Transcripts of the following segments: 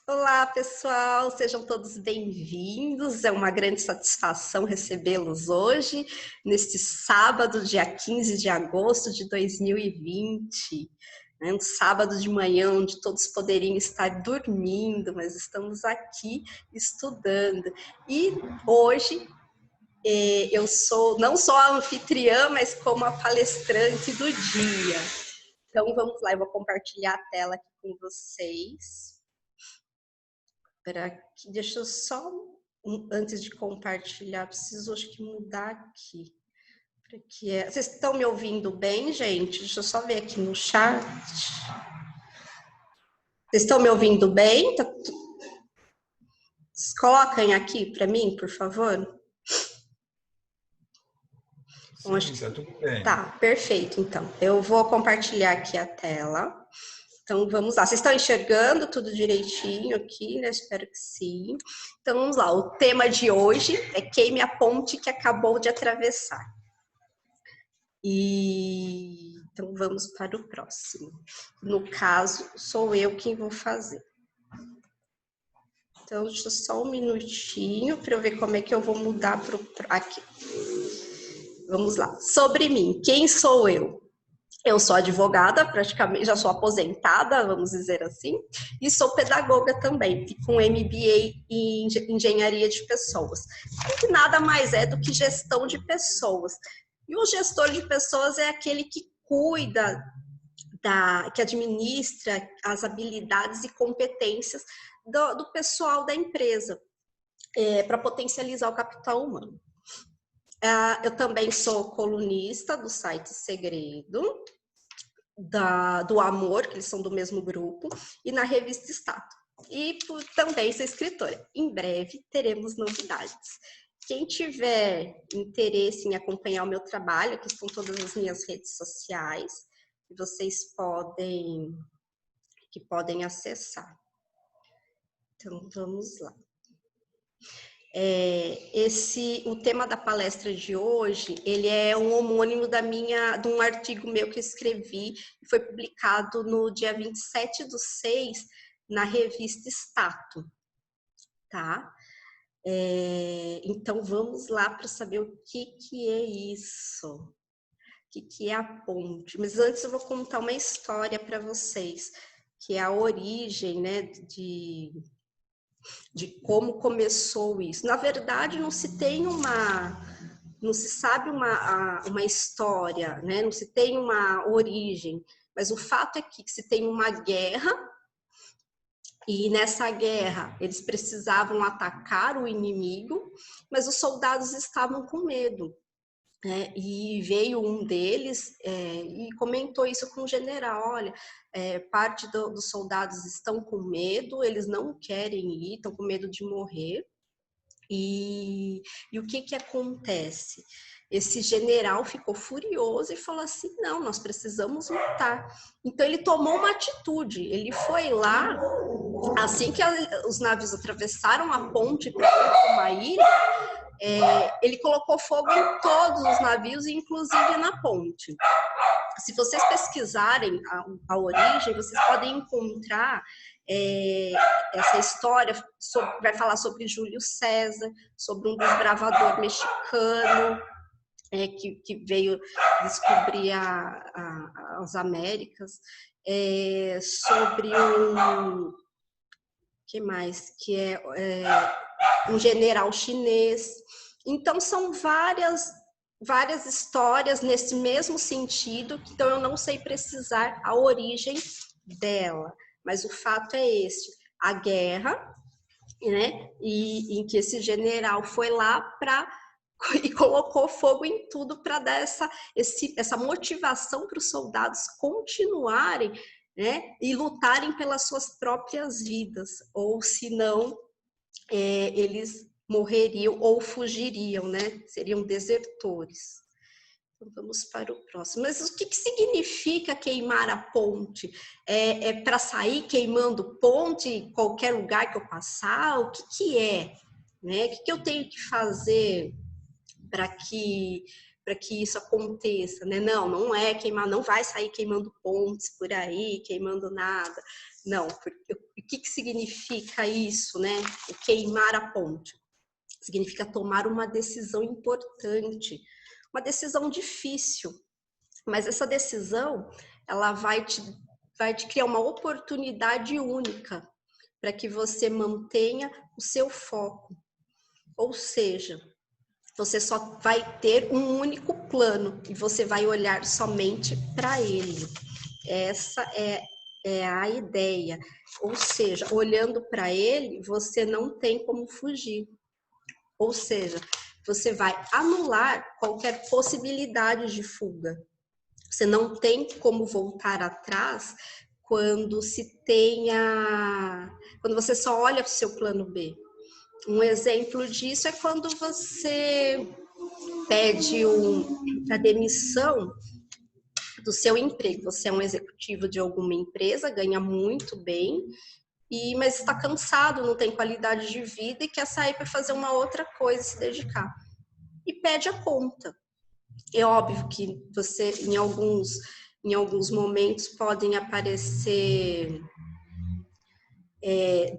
Olá, pessoal, sejam todos bem-vindos. É uma grande satisfação recebê-los hoje, neste sábado, dia 15 de agosto de 2020. Um sábado de manhã, onde todos poderiam estar dormindo, mas estamos aqui estudando. E hoje eu sou não só a anfitriã, mas como a palestrante do dia. Então vamos lá, eu vou compartilhar a tela aqui com vocês. Deixa eu só, antes de compartilhar, preciso acho que mudar aqui. Vocês estão me ouvindo bem, gente? Deixa eu só ver aqui no chat. Vocês estão me ouvindo bem? Coloquem aqui para mim, por favor. Sim, está tudo bem. Tá, perfeito, então. Eu vou compartilhar aqui a tela. Então, vamos lá. Vocês estão enxergando tudo direitinho aqui, né? Espero que sim. Então, vamos lá. O tema de hoje é queime a ponte que acabou de atravessar. Então, vamos para o próximo. No caso, sou eu quem vou fazer. Então, deixa só um minutinho para eu ver como é que eu vou mudar para aqui. Vamos lá. Sobre mim, quem sou eu? Eu sou advogada, praticamente, já sou aposentada, vamos dizer assim, e sou pedagoga também, com MBA em Engenharia de Pessoas, que nada mais é do que gestão de pessoas. E o gestor de pessoas é aquele que cuida, que administra as habilidades e competências do pessoal da empresa, para potencializar o capital humano. Eu também sou colunista do site Segredo, do Amor, que eles são do mesmo grupo, e na revista Status. E também sou escritora. Em breve teremos novidades. Quem tiver interesse em acompanhar o meu trabalho, aqui estão todas as minhas redes sociais, que vocês podem acessar. Então, vamos lá. O tema da palestra de hoje, ele é um homônimo de um artigo meu que eu escrevi, que foi publicado no dia 27/6, na revista Status, tá? Então, vamos lá para saber o que é isso, o que é a ponte. Mas antes eu vou contar uma história para vocês, que é a origem, né, de como começou isso. Na verdade, não se sabe uma história, né? Não se tem uma origem, mas o fato é que se tem uma guerra, e nessa guerra eles precisavam atacar o inimigo, mas os soldados estavam com medo. E veio um deles e comentou isso com o general: olha, parte dos soldados estão com medo, eles não querem ir, estão com medo de morrer. E o que acontece? Esse general ficou furioso e falou assim: não, nós precisamos lutar. Então ele tomou uma atitude, ele foi lá, assim que os navios atravessaram a ponte para uma ilha, ele colocou fogo em todos os navios, inclusive na ponte. Se vocês pesquisarem a origem, vocês podem encontrar essa história, vai falar sobre Júlio César, sobre um desbravador mexicano que veio descobrir as Américas, sobre que mais? Que é um general chinês. Então, são várias histórias nesse mesmo sentido, então eu não sei precisar a origem dela, mas o fato é este: a guerra, né? E em que esse general foi lá e colocou fogo em tudo para dar essa motivação para os soldados continuarem, né? E lutarem pelas suas próprias vidas, ou se não, eles morreriam ou fugiriam, né? Seriam desertores. Então, vamos para o próximo. Mas o que significa queimar a ponte? É para sair queimando ponte em qualquer lugar que eu passar? O que é? Né? O que eu tenho que fazer para que isso aconteça? Né? Não é queimar, não vai sair queimando pontes por aí, queimando nada. Não, porque o que significa isso, né? O queimar a ponte. Significa tomar uma decisão importante, uma decisão difícil. Mas essa decisão, ela vai te criar uma oportunidade única para que você mantenha o seu foco. Ou seja, você só vai ter um único plano e você vai olhar somente para ele. Essa é a ideia. Ou seja, olhando para ele, você não tem como fugir. Ou seja, você vai anular qualquer possibilidade de fuga. Você não tem como voltar atrás quando você só olha para o seu plano B. Um exemplo disso é quando você pede a demissão do seu emprego. Você é um executivo de alguma empresa, ganha muito bem, mas está cansado, não tem qualidade de vida e quer sair para fazer uma outra coisa, se dedicar. E pede a conta. É óbvio que você, em alguns momentos, podem aparecer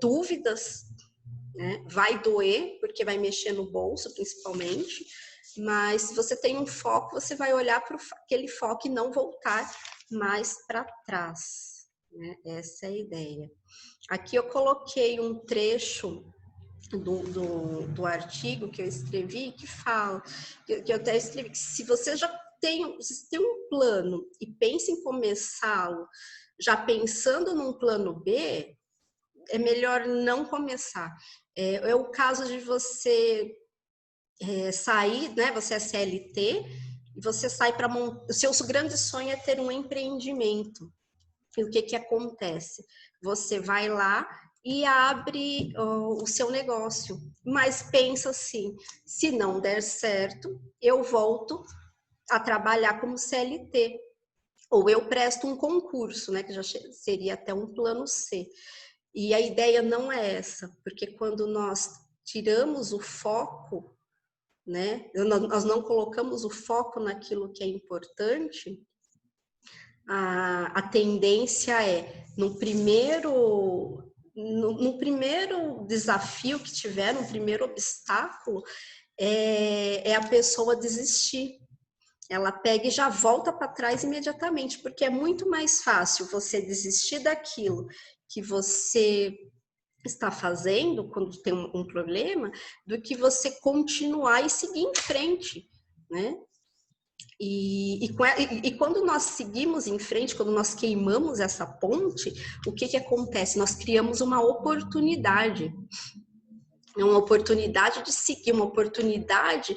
dúvidas, né? Vai doer, porque vai mexer no bolso, principalmente, mas se você tem um foco, você vai olhar para aquele foco e não voltar mais para trás, né? Essa é a ideia. Aqui eu coloquei um trecho do artigo que eu escrevi, que fala, que eu até escrevi, que se você já tem um plano e pensa em começá-lo, já pensando num plano B, é melhor não começar. É o caso de você sair, né? Você é CLT e você sai para montar. O seu grande sonho é ter um empreendimento. E o que acontece? Você vai lá e abre o seu negócio, mas pensa assim: se não der certo, eu volto a trabalhar como CLT, ou eu presto um concurso, né? Que já seria até um plano C. E a ideia não é essa, porque quando nós tiramos o foco, né? Nós não colocamos o foco naquilo que é importante, a tendência é, no primeiro desafio que tiver, no primeiro obstáculo, é a pessoa desistir. Ela pega e já volta para trás imediatamente, porque é muito mais fácil você desistir daquilo que você está fazendo quando tem um problema, do que você continuar e seguir em frente, né? E quando nós seguimos em frente, quando nós queimamos essa ponte, o que acontece? Nós criamos uma oportunidade de seguir, uma oportunidade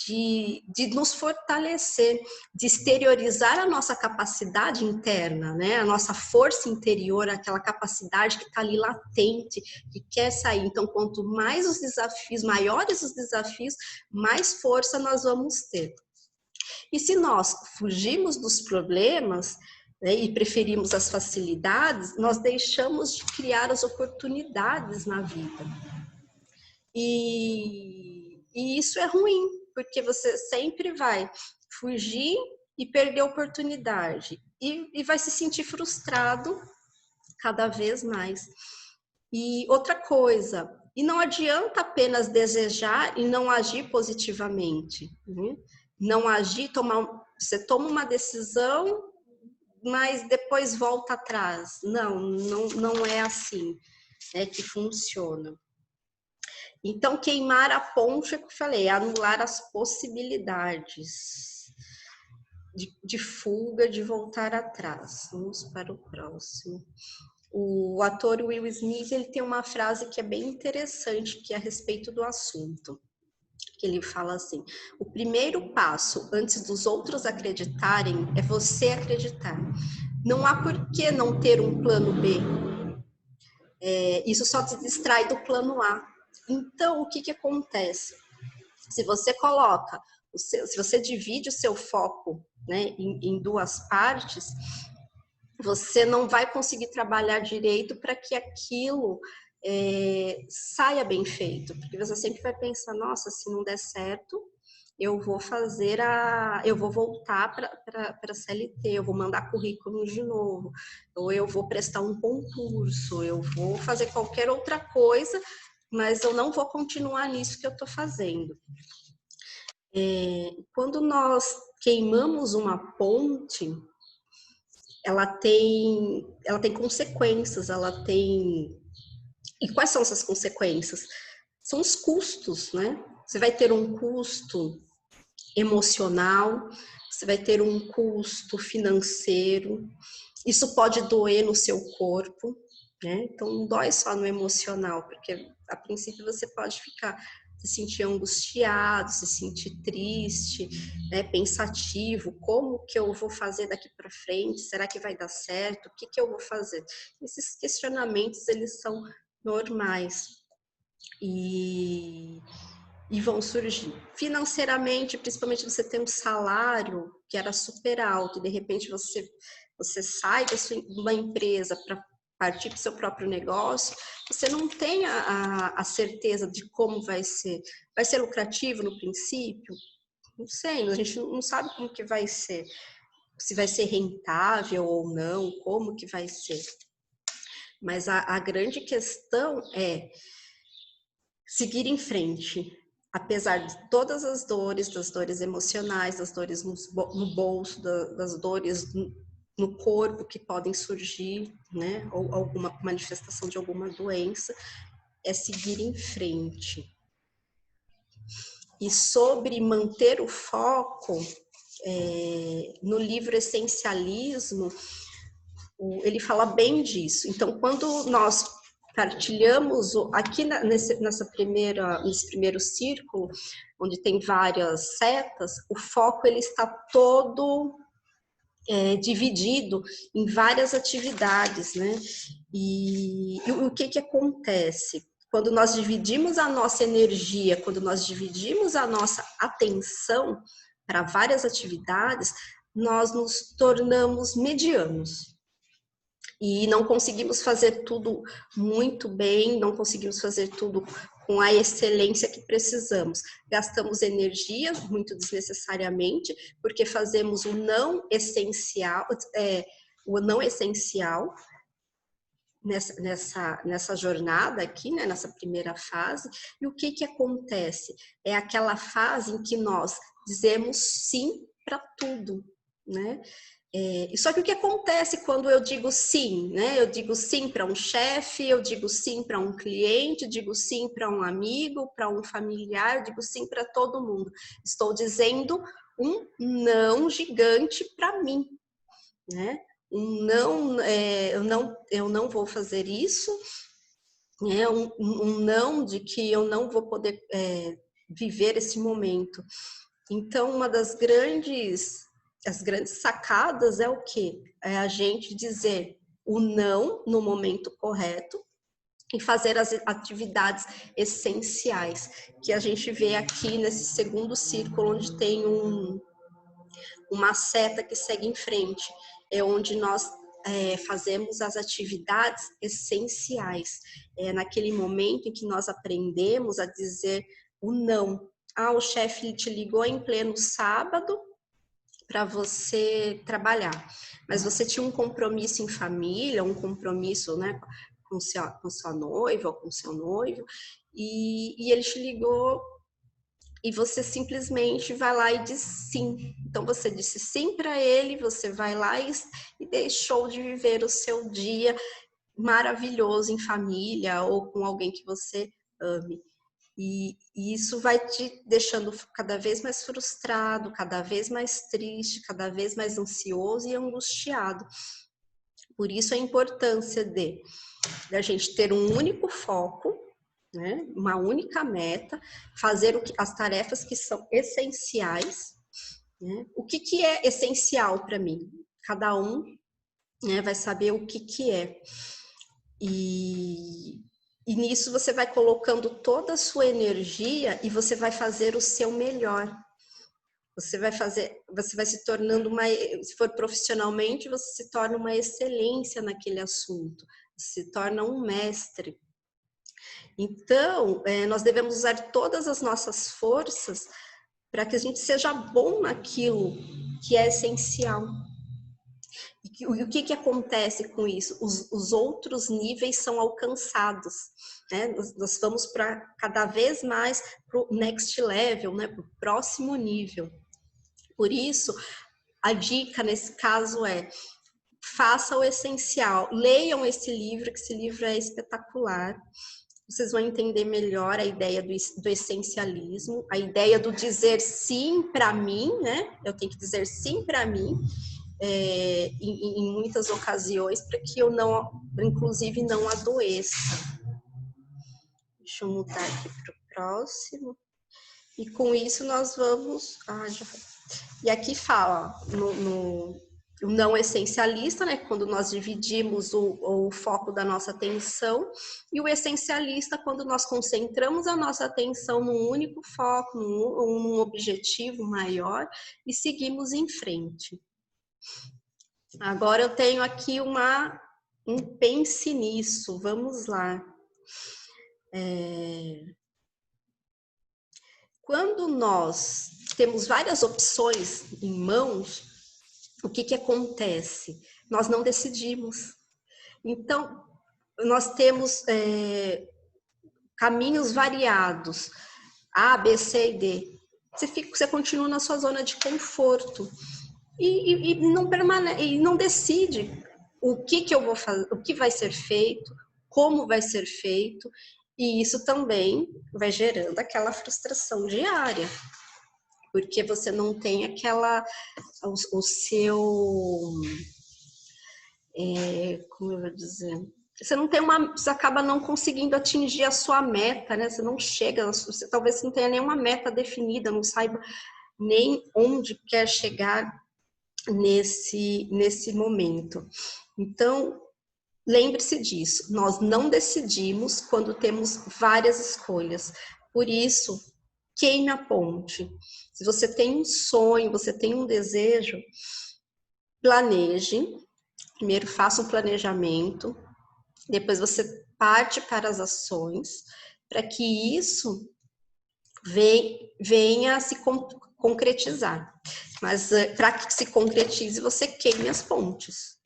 de nos fortalecer, de exteriorizar a nossa capacidade interna, né? A nossa força interior, aquela capacidade que está ali latente, que quer sair. Então, quanto mais os desafios, maiores os desafios, mais força nós vamos ter. E se nós fugimos dos problemas, né, e preferimos as facilidades, nós deixamos de criar as oportunidades na vida. E isso é ruim, porque você sempre vai fugir e perder a oportunidade. E vai se sentir frustrado cada vez mais. E outra coisa, e não adianta apenas desejar e não agir positivamente, né? Não agir, você toma uma decisão, mas depois volta atrás. Não é assim, né, que funciona. Então, queimar a ponte, é o que eu falei, anular as possibilidades de fuga, de voltar atrás. Vamos para o próximo. O ator Will Smith, ele tem uma frase que é bem interessante, que é a respeito do assunto. Que ele fala assim: o primeiro passo antes dos outros acreditarem é você acreditar. Não há por que não ter um plano B. Isso só te distrai do plano A. Então, o que acontece? Se você coloca, se você divide o seu foco, né, em duas partes, você não vai conseguir trabalhar direito para que aquilo saia bem feito, porque você sempre vai pensar: nossa, se não der certo, eu vou voltar para a CLT, eu vou mandar currículo de novo, ou eu vou prestar um concurso, eu vou fazer qualquer outra coisa, mas eu não vou continuar nisso que eu estou fazendo. Quando nós queimamos uma ponte, ela tem consequências, E quais são essas consequências? São os custos, né? Você vai ter um custo emocional, você vai ter um custo financeiro, isso pode doer no seu corpo, né? Então não dói só no emocional, porque a princípio você pode se sentir angustiado, se sentir triste, né? Pensativo, como que eu vou fazer daqui para frente? Será que vai dar certo? O que que eu vou fazer? Esses questionamentos, eles são normais e vão surgir. Financeiramente, principalmente você tem um salário que era super alto e de repente você sai de uma empresa para partir para o seu próprio negócio, você não tem a certeza de como vai ser. Vai ser lucrativo no princípio? Não sei, a gente não sabe como que vai ser. Se vai ser rentável ou não, como que vai ser. Mas a grande questão é seguir em frente, apesar de todas as dores, das dores emocionais, das dores no bolso, das dores no corpo que podem surgir, né, ou alguma manifestação de alguma doença, é seguir em frente. E sobre manter o foco, no livro Essencialismo, ele fala bem disso. Então, quando nós partilhamos aqui nesse primeiro círculo, onde tem várias setas, o foco ele está todo dividido em várias atividades, né? E o que acontece? Quando nós dividimos a nossa energia, quando nós dividimos a nossa atenção para várias atividades, nós nos tornamos medianos. E não conseguimos fazer tudo muito bem, não conseguimos fazer tudo com a excelência que precisamos. Gastamos energia muito desnecessariamente, porque fazemos o não essencial nessa jornada aqui, né, nessa primeira fase. E o que acontece? É aquela fase em que nós dizemos sim para tudo, né? Só que o que acontece quando eu digo sim, né? Eu digo sim para um chefe, eu digo sim para um cliente, digo sim para um amigo, para um familiar, eu digo sim para todo mundo. Estou dizendo um não gigante para mim, né? Um não, eu não vou fazer isso, né? Um não de que eu não vou poder viver esse momento. Então, uma das grandes sacadas é o quê? É a gente dizer o não no momento correto e fazer as atividades essenciais, que a gente vê aqui nesse segundo círculo, onde tem uma seta que segue em frente, é onde nós fazemos as atividades essenciais. É naquele momento em que nós aprendemos a dizer o não. O chefe te ligou em pleno sábado para você trabalhar, mas você tinha um compromisso em família, um compromisso, né, com sua noiva ou com seu noivo, e ele te ligou e você simplesmente vai lá e diz sim. Então você disse sim para ele, você vai lá e deixou de viver o seu dia maravilhoso em família ou com alguém que você ame. E isso vai te deixando cada vez mais frustrado, cada vez mais triste, cada vez mais ansioso e angustiado. Por isso a importância de a gente ter um único foco, né, uma única meta, fazer as tarefas que são essenciais. Né? O que é essencial para mim? Cada um, né, vai saber o que é. E nisso você vai colocando toda a sua energia e você vai fazer o seu melhor. Você vai se tornando se for profissionalmente, você se torna uma excelência naquele assunto, se torna um mestre. Então, nós devemos usar todas as nossas forças para que a gente seja bom naquilo que é essencial. E o que acontece com isso? Os outros níveis são alcançados, né? Nós vamos para cada vez mais para o next level, né? Para o próximo nível. Por isso, a dica nesse caso é: faça o essencial, leiam esse livro, que esse livro é espetacular. Vocês vão entender melhor a ideia do essencialismo, a ideia do dizer sim para mim, né? Eu tenho que dizer sim para mim, em muitas ocasiões, para que eu não, inclusive, não adoeça. Deixa eu mudar aqui para o próximo. E com isso nós vamos... E aqui fala o não essencialista, né? Quando nós dividimos o foco da nossa atenção, e o essencialista, quando nós concentramos a nossa atenção num único foco, num objetivo maior, e seguimos em frente. Agora eu tenho aqui um pense nisso, vamos lá. Quando nós temos várias opções em mãos, o que acontece? Nós não decidimos. Então, nós temos caminhos variados, A, B, C e D. Você continua na sua zona de conforto e não permanece, e não decide o que eu vou fazer, o que vai ser feito, como vai ser feito, e isso também vai gerando aquela frustração diária, porque você não tem o seu, como eu vou dizer, você acaba não conseguindo atingir a sua meta, né? Você não chega, talvez não tenha nenhuma meta definida, não saiba nem onde quer chegar nesse momento. Então, lembre-se disso, nós não decidimos quando temos várias escolhas. Por isso, queime a ponte. Se você tem um sonho, você tem um desejo, planeje. Primeiro, faça um planejamento. Depois, você parte para as ações, para que isso venha a se concretizar. Mas para que se concretize, você queime as pontes.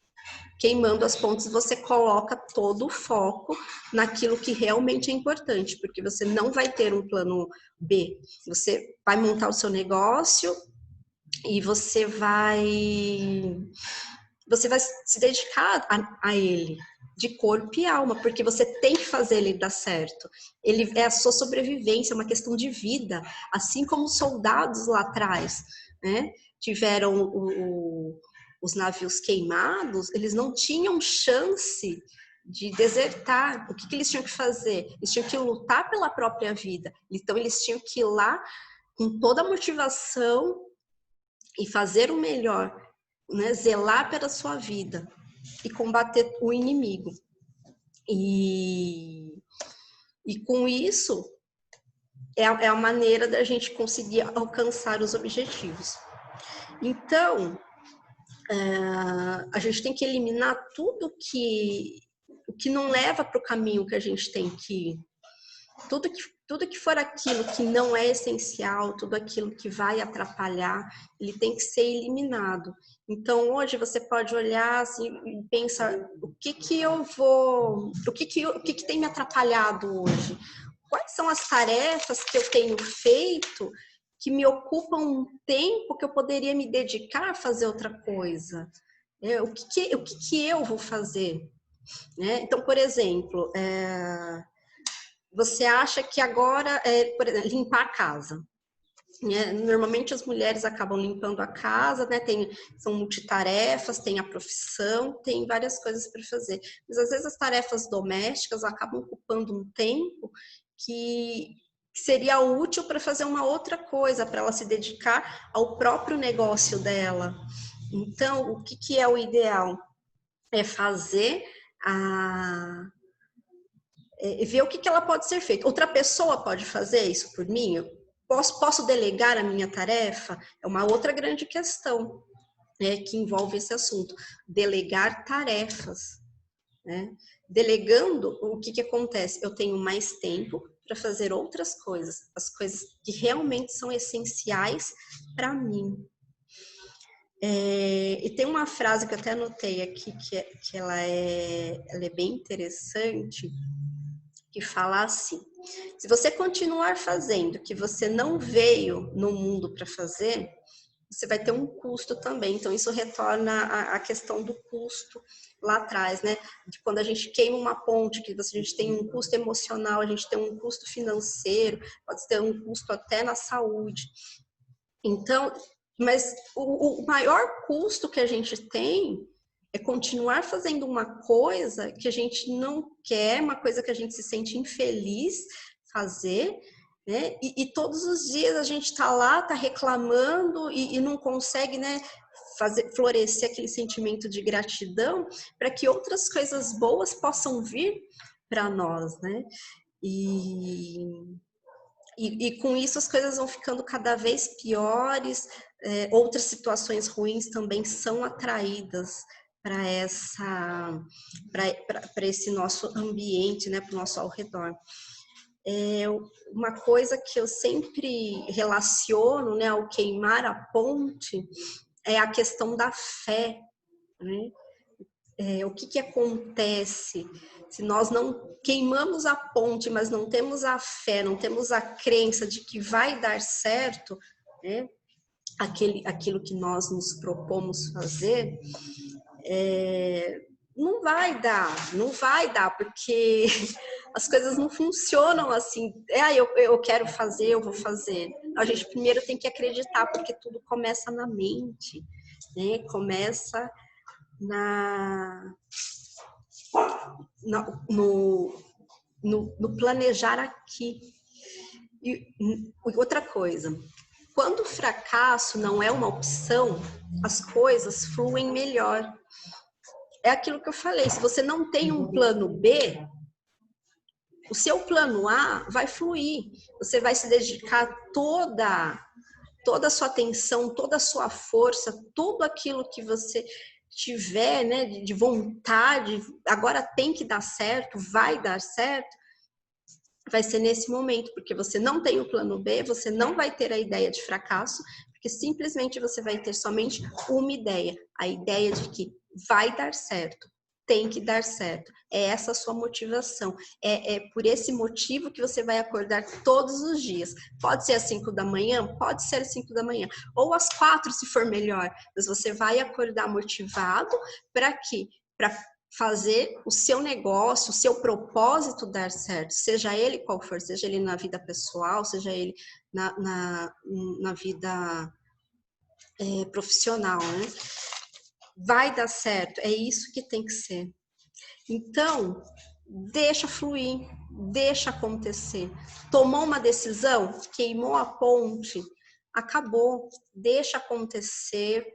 Queimando as pontes, você coloca todo o foco naquilo que realmente é importante, porque você não vai ter um plano B. Você vai montar o seu negócio e você vai se dedicar a ele, de corpo e alma, porque você tem que fazer ele dar certo. Ele é a sua sobrevivência, é uma questão de vida, assim como os soldados lá atrás, né? Tiveram os navios queimados, eles não tinham chance de desertar. O que eles tinham que fazer? Eles tinham que lutar pela própria vida. Então, eles tinham que ir lá com toda a motivação e fazer o melhor, né? Zelar pela sua vida e combater o inimigo. E com isso, é a maneira da gente conseguir alcançar os objetivos. Então, a gente tem que eliminar tudo que não leva para o caminho que a gente tem que ir. Tudo que for aquilo que não é essencial, tudo aquilo que vai atrapalhar, ele tem que ser eliminado. Então, hoje você pode olhar assim, e pensar, o que tem me atrapalhado hoje? Quais são as tarefas que eu tenho feito que me ocupam um tempo que eu poderia me dedicar a fazer outra coisa? O que eu vou fazer? Né? Então, por exemplo, você acha que agora por exemplo, limpar a casa. Normalmente as mulheres acabam limpando a casa, né? São multitarefas, tem a profissão, tem várias coisas para fazer. Mas às vezes as tarefas domésticas acabam ocupando um tempo que seria útil para fazer uma outra coisa, para ela se dedicar ao próprio negócio dela. Então, o que é o ideal? É fazer ver o que ela pode ser feito. Outra pessoa pode fazer isso por mim? Eu posso delegar a minha tarefa? É uma outra grande questão, né, que envolve esse assunto. Delegar tarefas. Né? Delegando, o que acontece? Eu tenho mais tempo para fazer outras coisas, as coisas que realmente são essenciais para mim. E tem uma frase que eu até anotei aqui, que ela é bem interessante, que fala assim: se você continuar fazendo o que você não veio no mundo para fazer, você vai ter um custo também. Então, isso retorna à questão do custo lá atrás, né? De quando a gente queima uma ponte, que a gente tem um custo emocional, a gente tem um custo financeiro, pode ter um custo até na saúde. Então, mas o maior custo que a gente tem é continuar fazendo uma coisa que a gente não quer, uma coisa que a gente se sente infeliz fazer, né? E todos os dias a gente está lá, está reclamando e não consegue, né, florescer aquele sentimento de gratidão para que outras coisas boas possam vir para nós, né? E com isso as coisas vão ficando cada vez piores, outras situações ruins também são atraídas para esse nosso ambiente, né, para o nosso ao redor. Uma coisa que eu sempre relaciono, né, ao queimar a ponte é a questão da fé, né? O que acontece se nós não queimamos a ponte, mas não temos a fé, não temos a crença de que vai dar certo, né? Aquilo que nós nos propomos fazer, não vai dar, porque as coisas não funcionam assim. Eu quero fazer, eu vou fazer. A gente primeiro tem que acreditar, porque tudo começa na mente, né? Começa no planejar aqui. E outra coisa, quando o fracasso não é uma opção, as coisas fluem melhor. É aquilo que eu falei, se você não tem um plano B, o seu plano A vai fluir. Você vai se dedicar toda a sua atenção, toda a sua força, tudo aquilo que você tiver, né, de vontade, agora tem que dar certo, vai dar certo, vai ser nesse momento, porque você não tem o plano B, você não vai ter a ideia de fracasso, porque simplesmente você vai ter somente uma ideia, a ideia de que vai dar certo, tem que dar certo. É essa a sua motivação. É por esse motivo que você vai acordar todos os dias. Pode ser às 5 da manhã? Pode ser às 5 da manhã. Ou às 4, se for melhor. Mas você vai acordar motivado para quê? Para fazer o seu negócio, o seu propósito dar certo, seja ele qual for, seja ele na vida pessoal, seja ele na vida profissional, né? Vai dar certo, é isso que tem que ser. Então, deixa fluir, deixa acontecer. Tomou uma decisão, queimou a ponte, acabou, deixa acontecer,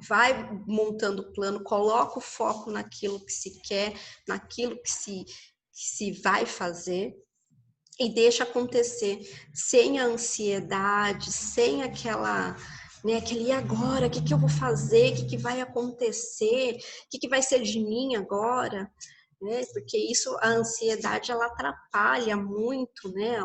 vai montando o plano, coloca o foco naquilo que se quer, naquilo que se vai fazer e deixa acontecer sem a ansiedade, sem aquela, né, aquele e agora, o que eu vou fazer, o que vai acontecer, o que vai ser de mim agora, né? Porque isso, a ansiedade, ela atrapalha muito, né,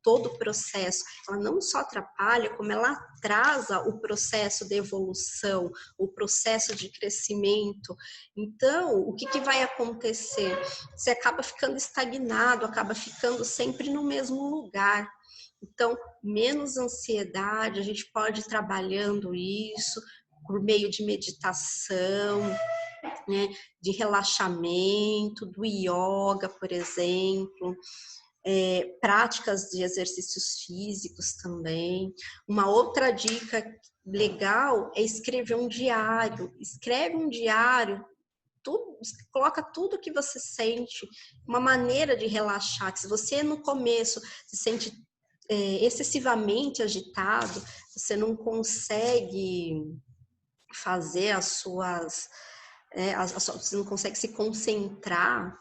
todo o processo. Ela não só atrapalha, como ela atrasa o processo de evolução, o processo de crescimento. Então, o que vai acontecer? Você acaba ficando estagnado, acaba ficando sempre no mesmo lugar. Então, menos ansiedade, a gente pode ir trabalhando isso por meio de meditação, né, de relaxamento, do yoga, por exemplo, práticas de exercícios físicos também. Uma outra dica legal é escrever um diário. Escreve um diário, coloca tudo que você sente, uma maneira de relaxar. Que se você no começo se sente excessivamente agitado, você não consegue fazer você não consegue se concentrar,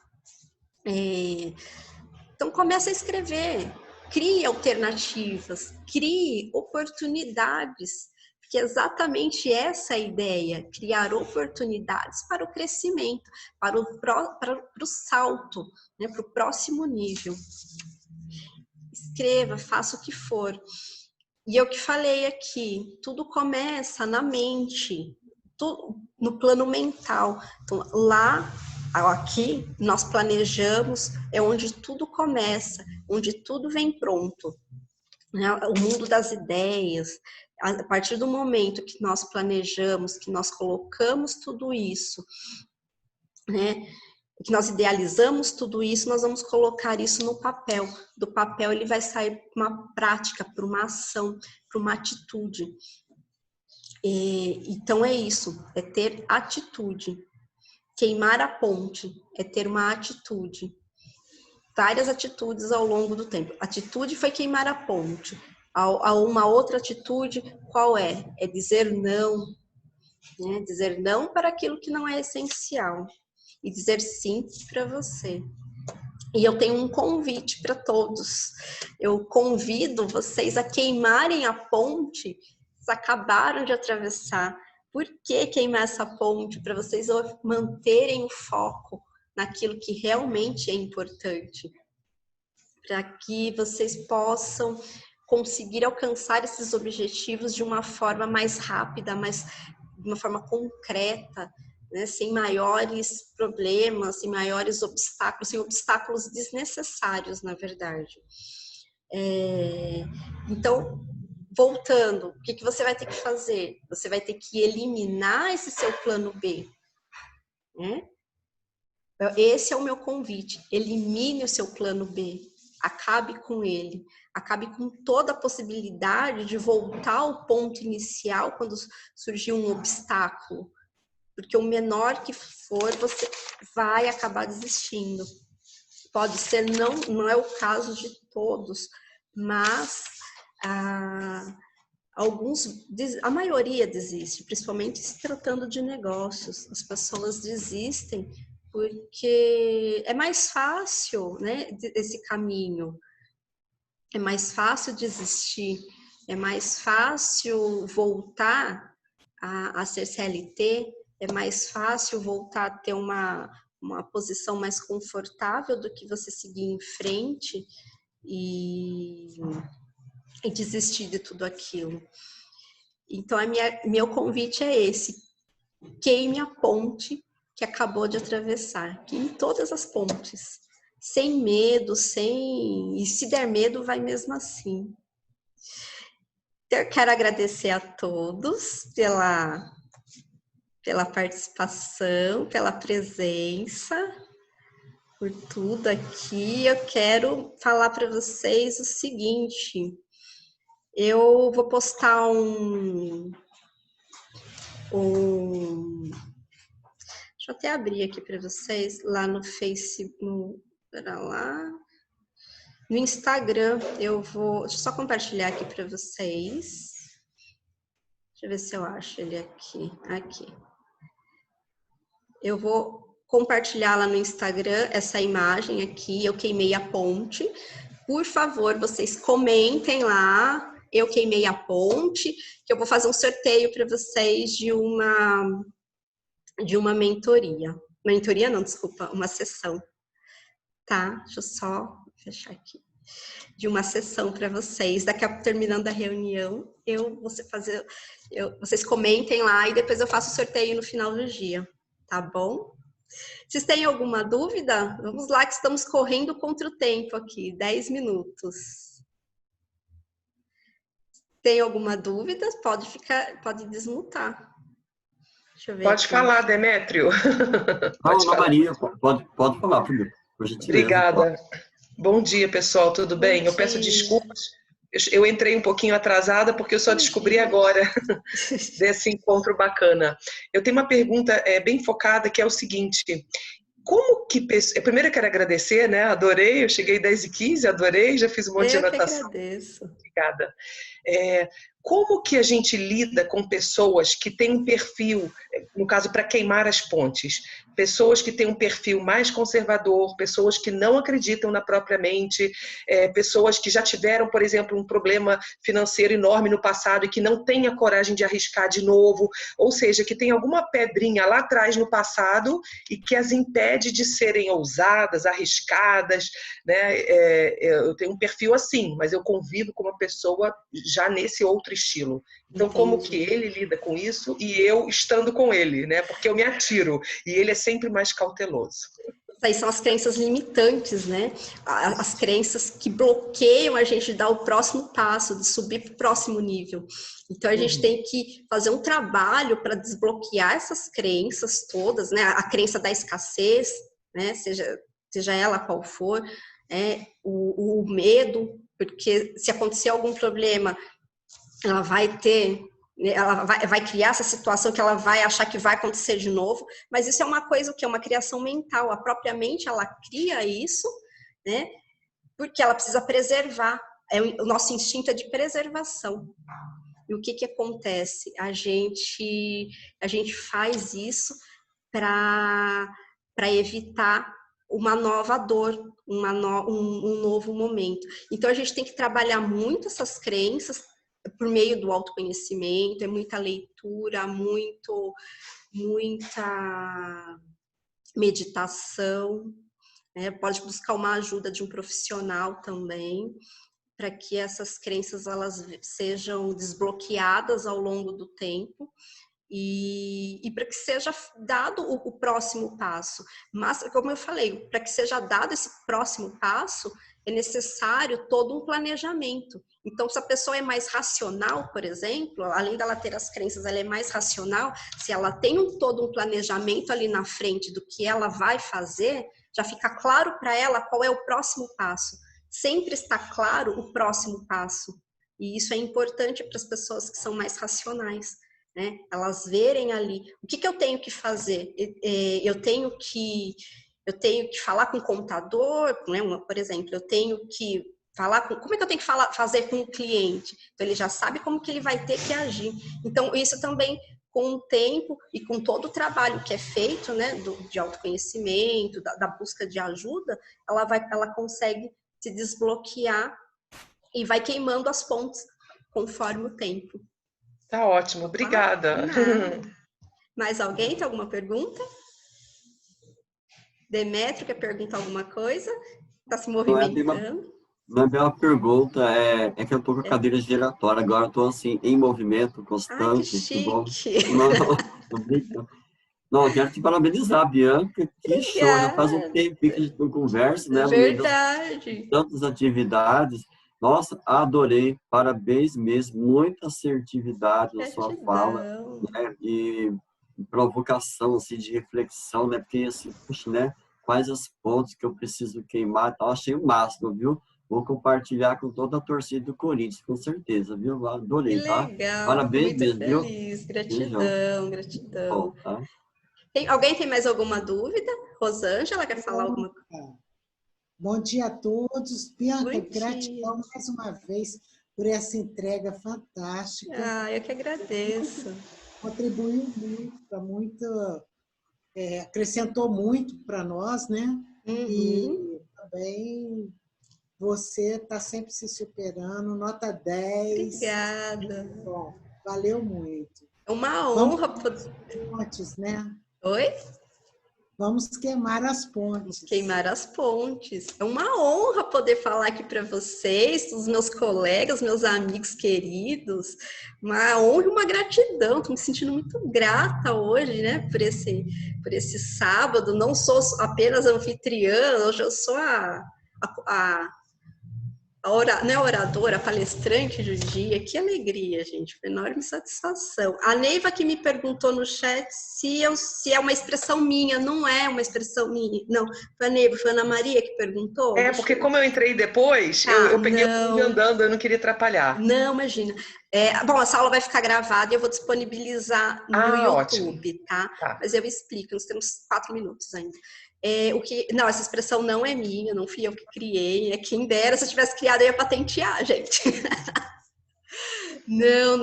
então começa a escrever, crie alternativas, crie oportunidades, porque é exatamente essa a ideia, criar oportunidades para o crescimento, para o salto, né, para o próximo nível. Escreva, faça o que for. E eu que falei aqui, tudo começa na mente, tudo, no plano mental. Então, lá, aqui, nós planejamos, é onde tudo começa, onde tudo vem pronto. Né? O mundo das ideias, a partir do momento que nós planejamos, que nós colocamos tudo isso, né? Que nós idealizamos tudo isso, nós vamos colocar isso no papel. Do papel ele vai sair para uma prática, para uma ação, para uma atitude. Então é isso, é ter atitude. Queimar a ponte é ter uma atitude. Várias atitudes ao longo do tempo. Atitude foi queimar a ponte. A uma outra atitude, qual é? É dizer não. Né? Dizer não para aquilo que não é essencial. E dizer sim para você. E eu tenho um convite para todos. Eu convido vocês a queimarem a ponte que vocês acabaram de atravessar. Por que queimar essa ponte? Para vocês manterem o foco naquilo que realmente é importante. Para que vocês possam conseguir alcançar esses objetivos de uma forma mais rápida, de uma forma concreta, né? Sem maiores problemas, sem maiores obstáculos, sem obstáculos desnecessários, na verdade. Então, voltando, o que você vai ter que fazer? Você vai ter que eliminar esse seu plano B, né? Esse é o meu convite. Elimine o seu plano B. Acabe com ele. Acabe com toda a possibilidade de voltar ao ponto inicial quando surgir um obstáculo. Porque o menor que for, você vai acabar desistindo. Pode ser, não é o caso de todos, mas a maioria desiste, principalmente se tratando de negócios. As pessoas desistem porque é mais fácil, né, esse caminho. É mais fácil desistir, é mais fácil voltar a ser CLT, é mais fácil voltar a ter uma posição mais confortável do que você seguir em frente e desistir de tudo aquilo. Então, meu convite é esse: queime a ponte que acabou de atravessar, queime todas as pontes, sem medo, e se der medo, vai mesmo assim. Eu quero agradecer a todos pela participação, pela presença, por tudo aqui. Eu quero falar para vocês o seguinte: eu vou postar deixa eu até abrir aqui para vocês, lá no Facebook, no Instagram, deixa eu só compartilhar aqui para vocês. Deixa eu ver se eu acho ele aqui. Eu vou compartilhar lá no Instagram essa imagem aqui, eu queimei a ponte. Por favor, vocês comentem lá, eu queimei a ponte, que eu vou fazer um sorteio para vocês de uma mentoria. Mentoria não, desculpa, uma sessão. Tá? Deixa eu só fechar aqui. De uma sessão para vocês. Daqui a pouco, terminando a reunião, vocês comentem lá e depois eu faço o sorteio no final do dia. Tá bom? Vocês têm alguma dúvida? Vamos lá que estamos correndo contra o tempo aqui. 10 minutos. Tem alguma dúvida? Pode desmutar. Deixa eu ver. Pode falar, Demétrio. Não, Maria, pode falar, por gentileza. Obrigada. Bom dia, pessoal, tudo bem? Eu peço desculpas. Eu entrei um pouquinho atrasada porque eu só descobri agora desse encontro bacana. Eu tenho uma pergunta bem focada, que é o seguinte: como que... Primeiro eu quero agradecer, né? Adorei, eu cheguei 10h15, adorei, já fiz um monte de anotação. Eu que agradeço. Obrigada. Como que a gente lida com pessoas que têm um perfil, no caso, para queimar as pontes, pessoas que têm um perfil mais conservador, pessoas que não acreditam na própria mente, pessoas que já tiveram, por exemplo, um problema financeiro enorme no passado e que não têm a coragem de arriscar de novo, ou seja, que tem alguma pedrinha lá atrás no passado e que as impede de serem ousadas, arriscadas, né? Eu tenho um perfil assim, mas eu convivo com uma pessoa já nesse outro estilo. Então, Entendi. como que ele lida com isso e eu estando com ele, né? Porque eu me atiro e ele é sempre mais cauteloso. Aí são as crenças limitantes, né? As crenças que bloqueiam a gente de dar o próximo passo, de subir para o próximo nível. Então, a gente tem que fazer um trabalho para desbloquear essas crenças todas, né? A crença da escassez, né? Seja ela qual for, o medo, porque se acontecer algum problema, ela vai criar essa situação que ela vai achar que vai acontecer de novo, mas isso é uma coisa que é uma criação mental, a própria mente ela cria isso, né? Porque ela precisa preservar, o nosso instinto é de preservação. E o que acontece? A gente faz isso para evitar uma nova dor, um novo momento. Então a gente tem que trabalhar muito essas crenças por meio do autoconhecimento, é muita leitura, muita meditação, né? Pode buscar uma ajuda de um profissional também, para que essas crenças elas sejam desbloqueadas ao longo do tempo e para que seja dado o próximo passo. Mas, como eu falei, para que seja dado esse próximo passo, é necessário todo um planejamento. Então, se a pessoa é mais racional, por exemplo, além dela ter as crenças, ela é mais racional, se ela tem todo um planejamento ali na frente do que ela vai fazer, já fica claro para ela qual é o próximo passo. Sempre está claro o próximo passo. E isso é importante para as pessoas que são mais racionais, né? Elas verem ali o que eu tenho que fazer. Eu tenho que falar com o contador, né? Por exemplo, eu tenho que falar como é que eu tenho que fazer com o cliente? Então ele já sabe como que ele vai ter que agir. Então isso também, com o tempo e com todo o trabalho que é feito, né, de autoconhecimento, da busca de ajuda, ela consegue se desbloquear e vai queimando as pontes conforme o tempo. Tá ótimo, obrigada. Mais alguém tem alguma pergunta? Demétrio quer perguntar alguma coisa? Está se movimentando? Não é bem uma pergunta, é que eu tô com a cadeira giratória, agora eu tô assim, em movimento constante. Ai, que chique! Tô brincando. Não, eu quero te parabenizar, Bianca, que show, já faz um tempo que a gente não conversa, né? Verdade! Tantas atividades. Nossa, adorei, parabéns mesmo, muita assertividade na sua fala, né? E provocação, assim, de reflexão, né? Porque, assim, puxa, né? Quais as pontes que eu preciso queimar e tal, achei o máximo, viu? Vou compartilhar com toda a torcida do Corinthians, com certeza, viu? Adorei, tá? Que legal, tá? Parabéns muito mesmo, feliz. viu? Gratidão, gratidão. Bom, tá? Alguém tem mais alguma dúvida? Rosângela quer falar alguma coisa? Bom dia a todos. Bianca, gratidão mais uma vez por essa entrega fantástica. Eu que agradeço. Contribuiu muito, acrescentou muito para nós, né? E também você está sempre se superando, nota 10. Obrigada. Bom, valeu muito. É uma honra. Pontes, né? Oi? Vamos queimar as pontes. Queimar as pontes. É uma honra poder falar aqui para vocês, os meus colegas, meus amigos queridos. Uma honra e uma gratidão. Estou me sentindo muito grata hoje, né? Por esse sábado. Não sou apenas anfitriã, hoje eu sou não é oradora, palestrante do dia. Que alegria, gente, uma enorme satisfação. A Neiva que me perguntou no chat se é uma expressão minha. Não é uma expressão minha, não. Foi a Neiva, foi a Ana Maria que perguntou. Porque como eu entrei depois, eu peguei o andando, eu não queria atrapalhar. Não, imagina. Bom, essa aula vai ficar gravada e eu vou disponibilizar no YouTube, ótimo. tá? Mas eu explico, nós temos 4 minutos ainda. Não, essa expressão não é minha, não fui eu que criei, quem dera se eu tivesse criado eu ia patentear, gente. Não,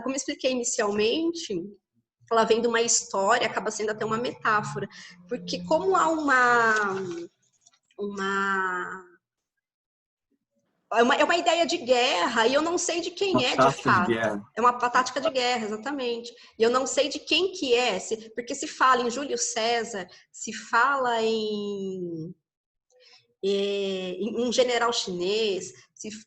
como eu expliquei inicialmente, ela vem de uma história, acaba sendo até uma metáfora, porque como há é uma ideia de guerra e eu não sei de quem é de fato. É uma tática de guerra, exatamente. E eu não sei de quem que é, porque se fala em Júlio César, se fala em um general chinês,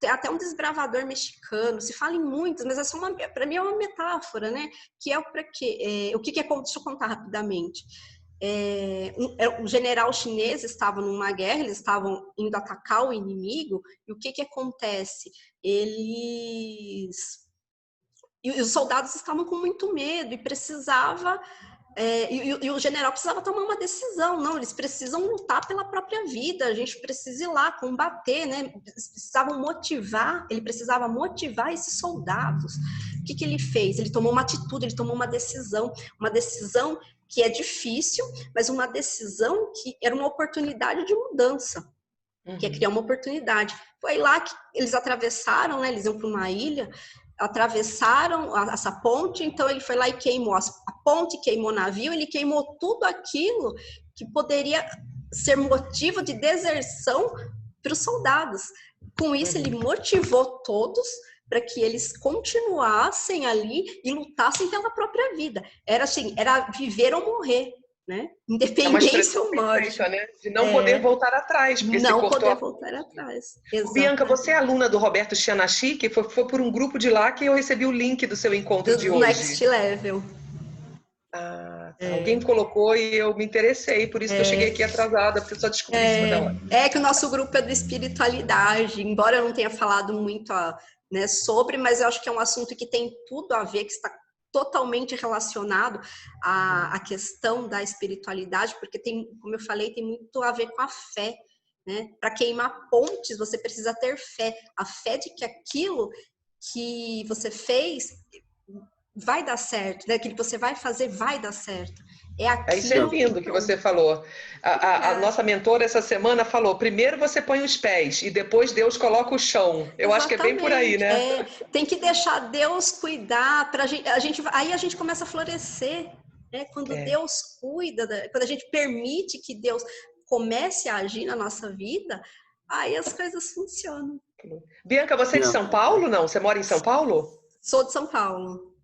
tem até um desbravador mexicano, se fala em muitos, mas para mim é uma metáfora, né? Que é para quê? O que é? Deixa eu contar rapidamente. O general chinês estava numa guerra, eles estavam indo atacar o inimigo, e o que acontece? E os soldados estavam com muito medo e precisava... E o general precisava tomar uma decisão, não, eles precisam lutar pela própria vida, a gente precisa ir lá combater, né? Ele precisava motivar esses soldados. O que ele fez? Ele tomou uma atitude, ele tomou uma decisão que é difícil, mas uma decisão que era uma oportunidade de mudança, que é criar uma oportunidade. Foi lá que eles atravessaram, né? Eles iam para uma ilha, atravessaram essa ponte, então ele foi lá e queimou a ponte, queimou o navio, ele queimou tudo aquilo que poderia ser motivo de deserção para os soldados. Com isso, ele motivou todos para que eles continuassem ali e lutassem pela própria vida. Era assim, era viver ou morrer, né? Independência ou morte. Perfeita, né? De não poder voltar atrás. Não poder voltar atrás. Bianca, você é aluna do Roberto Chianachi, que foi por um grupo de lá que eu recebi o link do seu encontro de hoje. Next Level. Alguém colocou e eu me interessei, por isso que eu cheguei aqui atrasada, porque eu só descobri em cima da hora. É que o nosso grupo é de espiritualidade, embora eu não tenha falado muito sobre, mas eu acho que é um assunto que tem tudo a ver, que está totalmente relacionado à questão da espiritualidade, porque tem, como eu falei, tem muito a ver com a fé, né? Para queimar pontes, você precisa ter fé, a fé de que aquilo que você fez vai dar certo, né? Aquilo que você vai fazer vai dar certo. Isso é lindo que você falou. A nossa mentora essa semana falou, primeiro você põe os pés e depois Deus coloca o chão. Eu acho que é bem por aí, né? Tem que deixar Deus cuidar, aí a gente começa a florescer. Né? Quando Deus cuida, quando a gente permite que Deus comece a agir na nossa vida, aí as coisas funcionam. Bianca, você é de São Paulo, não? Você mora em São Paulo? Sou de São Paulo.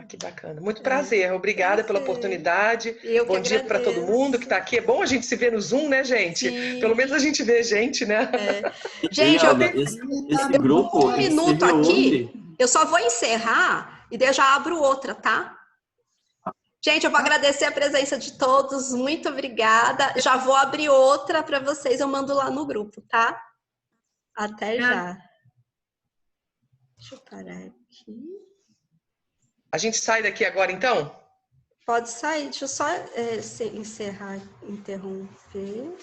Que bacana. Muito prazer. Obrigada pela oportunidade. Bom dia para todo mundo que está aqui. É bom a gente se ver no Zoom, né, gente? Sim. Pelo menos a gente vê gente, né? Gente, esse grupo um minuto aqui. Eu só vou encerrar e daí eu já abro outra, tá? Gente, eu vou agradecer a presença de todos. Muito obrigada. Já vou abrir outra para vocês. Eu mando lá no grupo, tá? Até já. Deixa eu parar aqui. A gente sai daqui agora, então? Pode sair. Deixa eu só encerrar, interromper.